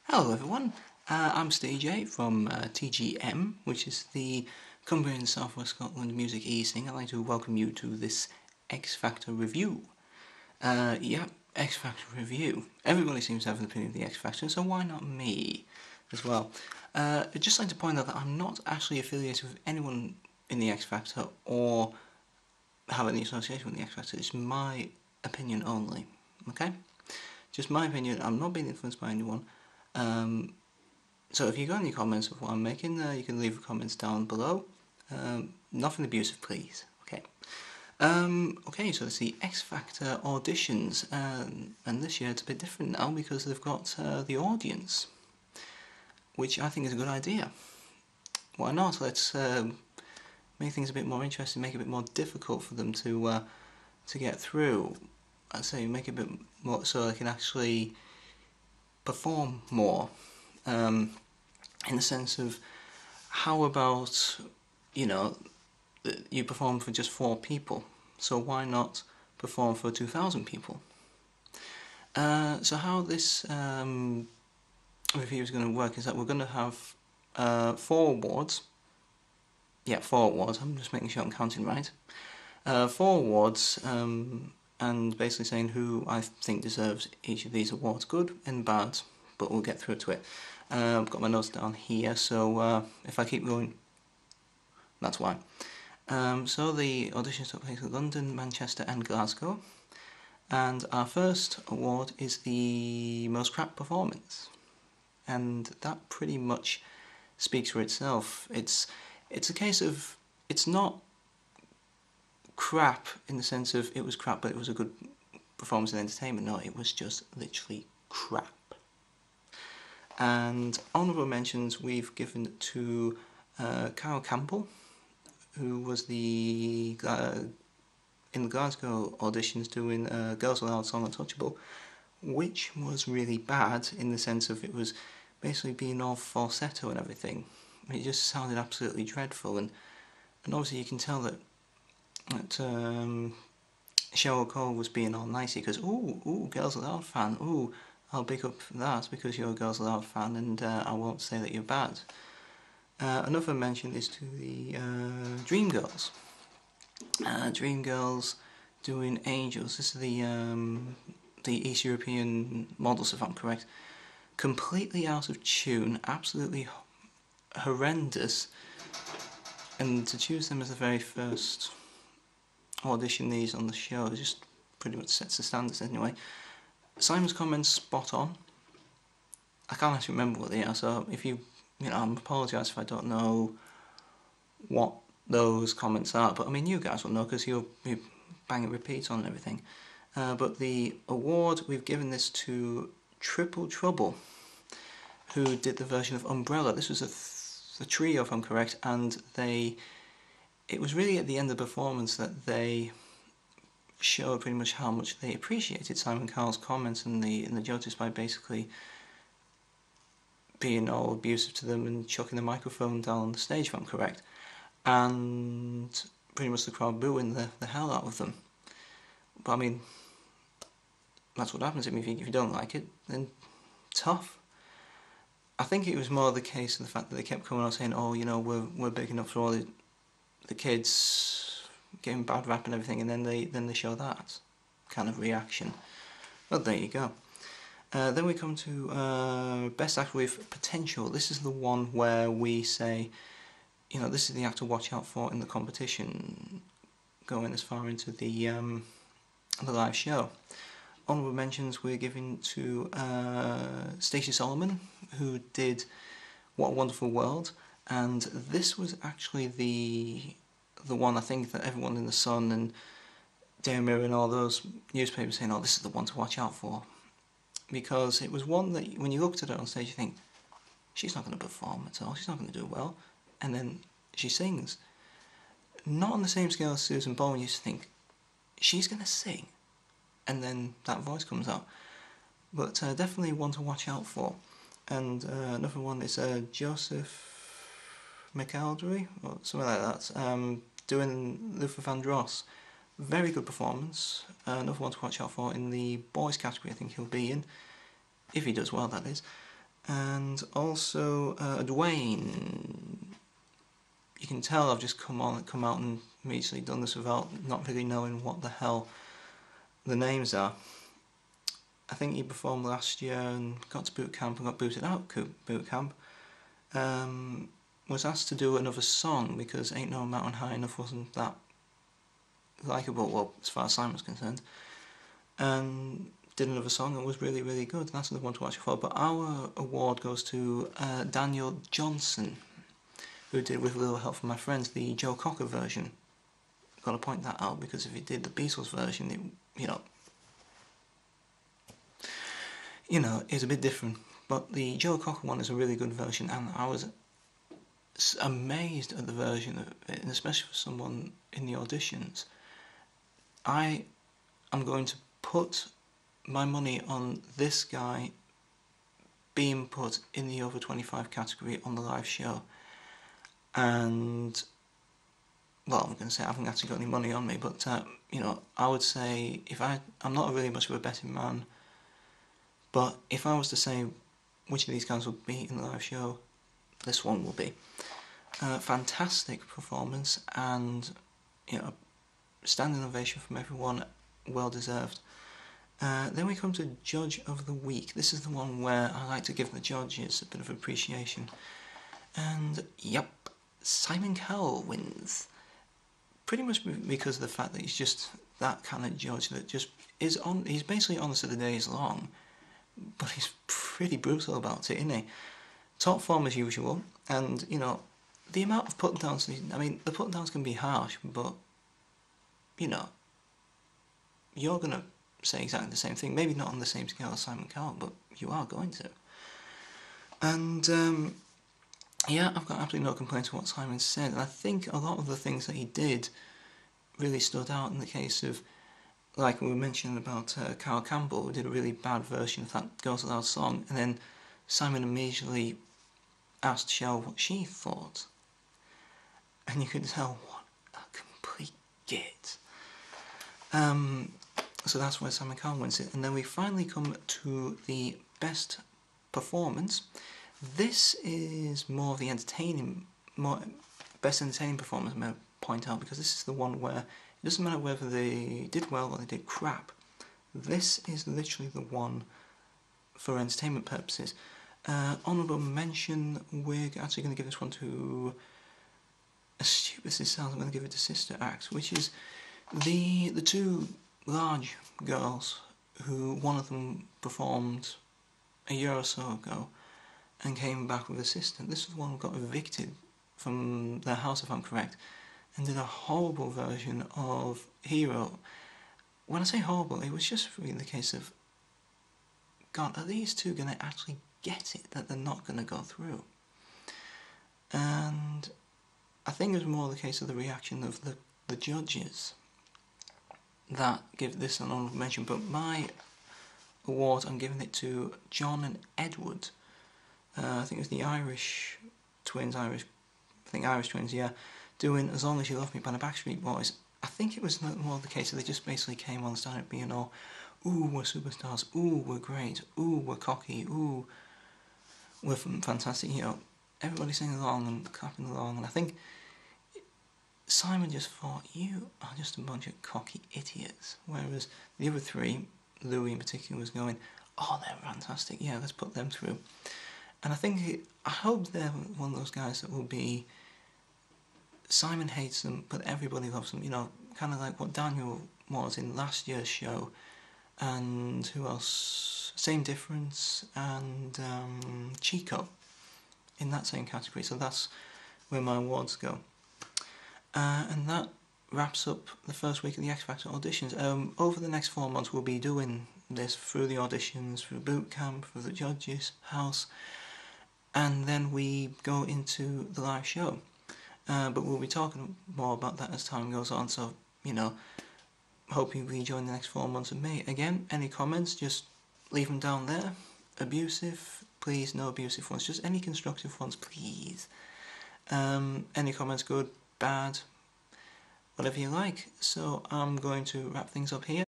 Hello everyone, I'm SteJ from TGM, which is the Cumbria and South West Scotland Music E-Sing. I'd like to welcome you to this X Factor review. Yeah, X Factor review. Everybody seems to have an opinion of the X Factor, so why not me as well? I'd just like to point out that I'm not actually affiliated with anyone in the X Factor or have any association with the X Factor. It's my opinion only, okay? Just my opinion. I'm not being influenced by anyone. So if you got any comments of what I'm making, you can leave comments down below. Nothing abusive, please. Okay. Okay, so it's the X Factor auditions, and this year it's a bit different now because they've got the audience, which I think is a good idea. Why not? Let's make things a bit more interesting, make it a bit more difficult for them to get through. I'd say make it a bit more so they can actually perform more. In the sense of, how about, you perform for just 4 people, so why not perform for 2,000 people? So how this review is going to work is that we're going to have 4 awards. Yeah, 4 awards, I'm just making sure I'm counting right. 4 awards, and basically saying who I think deserves each of these awards, good and bad, but we'll get through to it. I've got my notes down here, so if I keep going, that's why. So the auditions took place in London, Manchester and Glasgow, and our first award is the most crap performance, and that pretty much speaks for itself. It's a case of, it's not crap in the sense of it was crap but it was a good performance and entertainment. No, it was just literally crap. And honourable mentions we've given to Carol Campbell, who was in the Glasgow auditions doing Girls Aloud song Untouchable, which was really bad in the sense of it was basically being all falsetto and everything. It just sounded absolutely dreadful, and obviously you can tell that Cheryl Cole was being all nicey because, ooh, Girls Aloud fan, ooh, I'll pick up that because you're a Girls Aloud fan, and I won't say that you're bad. Another mention is to the Dreamgirls. Dreamgirls doing Angels. This is the East European models, if I'm correct. Completely out of tune, absolutely horrendous, and to choose them as the very first audition these on the show just pretty much sets the standards anyway. Simon's comments spot on. I can't actually remember what they are, so if I apologise if I don't know what those comments are, but I mean you guys will know because you'll be banging repeats on and everything. But the award, we've given this to Triple Trouble, who did the version of Umbrella. This was a trio, if I'm correct, and it was really at the end of the performance that they showed pretty much how much they appreciated Simon Cowell's comments and the judges by basically being all abusive to them and chucking the microphone down on the stage, if I'm correct, and pretty much the crowd booing the hell out of them. But I mean, that's what happens. I mean, if you don't like it, then tough. I think it was more the case of the fact that they kept coming out saying, oh, we're big enough for all the kids getting bad rap and everything, and then they show that kind of reaction. Well, there you go. Then we come to Best Actor with Potential. This is the one where we say, this is the actor watch out for in the competition, going as far into the live show. Honourable mentions we're giving to Stacey Solomon, who did What a Wonderful World, and this was actually the one I think that everyone in The Sun and Daily Mirror and all those newspapers saying, oh, this is the one to watch out for, because it was one that when you looked at her on stage you think, she's not going to perform at all, she's not going to do well, and then she sings. Not on the same scale as Susan Bowen. You used to think, she's going to sing, and then that voice comes out. But definitely one to watch out for. And another one is Joseph McElderry, or something like that, doing Luther Vandross. Very good performance. Another one to watch out for in the boys category, I think he'll be in, if he does well, that is. And also Dwayne. You can tell I've just come out and immediately done this without not really knowing what the hell the names are. I think he performed last year and got to boot camp and got booted out boot camp. Was asked to do another song because Ain't No Mountain High Enough wasn't that likeable, well, as far as Simon's concerned. And did another song and was really, really good. That's the one to watch for. But our award goes to Daniel Johnson, who did, with a little help from my friends, the Joe Cocker version. Got to point that out because if he did the Beatles version, it, it's a bit different. But the Joe Cocker one is a really good version, and I was amazed at the version of it, and especially for someone in the auditions. I am going to put my money on this guy being put in the over 25 category on the live show. And, well, I'm going to say I haven't actually got any money on me, but, I would say, I'm not really much of a betting man, but if I was to say which of these guys would be in the live show, this one will be. Fantastic performance, and, standing ovation from everyone, well deserved. Then we come to Judge of the Week. This is the one where I like to give the judges a bit of appreciation. And, yep, Simon Cowell wins. Pretty much because of the fact that he's just that kind of judge that just is on. He's basically honest as the day is long, but he's pretty brutal about it, isn't he? Top form as usual, and the amount of put downs. I mean, the put downs can be harsh, but you're gonna say exactly the same thing. Maybe not on the same scale as Simon Cowell, but you are going to. And yeah, I've got absolutely no complaints with what Simon said, and I think a lot of the things that he did really stood out in the case of, like we mentioned about Carl Campbell, who did a really bad version of that Girls Aloud song, and then Simon immediately asked Shell what she thought. And you could tell what a complete git. So that's where Simon Cowell wins it. And then we finally come to the best performance. This is more of the best entertaining performance, I'm going to point out, because this is the one where it doesn't matter whether they did well or they did crap. This is literally the one for entertainment purposes. Honourable mention, we're actually going to give this one to, as stupid as it sounds, I'm going to give it to Sister Act, which is the two large girls who one of them performed a year or so ago and came back with a sister. This was the one who got evicted from their house, if I'm correct, and did a horrible version of Hero. When I say horrible, it was just really the case of, God, are these two going to actually get it, that they're not going to go through? And I think it was more the case of the reaction of the judges that give this an honourable mention, but my award, I'm giving it to John and Edward. I think it was the Irish twins, yeah, doing As Long As You Love Me by the Backstreet Boys. I think it was more the case that they just basically came on and started being all, ooh, we're superstars, ooh, we're great, ooh, we're cocky, ooh, we're fantastic, everybody singing along and clapping along, and I think Simon just thought, you are just a bunch of cocky idiots, whereas the other three, Louis in particular, was going, oh, they're fantastic, yeah, let's put them through. And I hope they're one of those guys that will be, Simon hates them, but everybody loves them, kind of like what Daniel was in last year's show, and who else, Same Difference, and Chico, in that same category, so that's where my awards go. And that wraps up the first week of the X Factor auditions. Over the next 4 months we'll be doing this through the auditions, through boot camp, through the judges' house, and then we go into the live show. But we'll be talking more about that as time goes on, so, hope you rejoin the next 4 months with me. Again, any comments, just leave them down there. Abusive, please, no abusive ones, just any constructive ones, please. Any comments, good, bad, whatever you like. So I'm going to wrap things up here.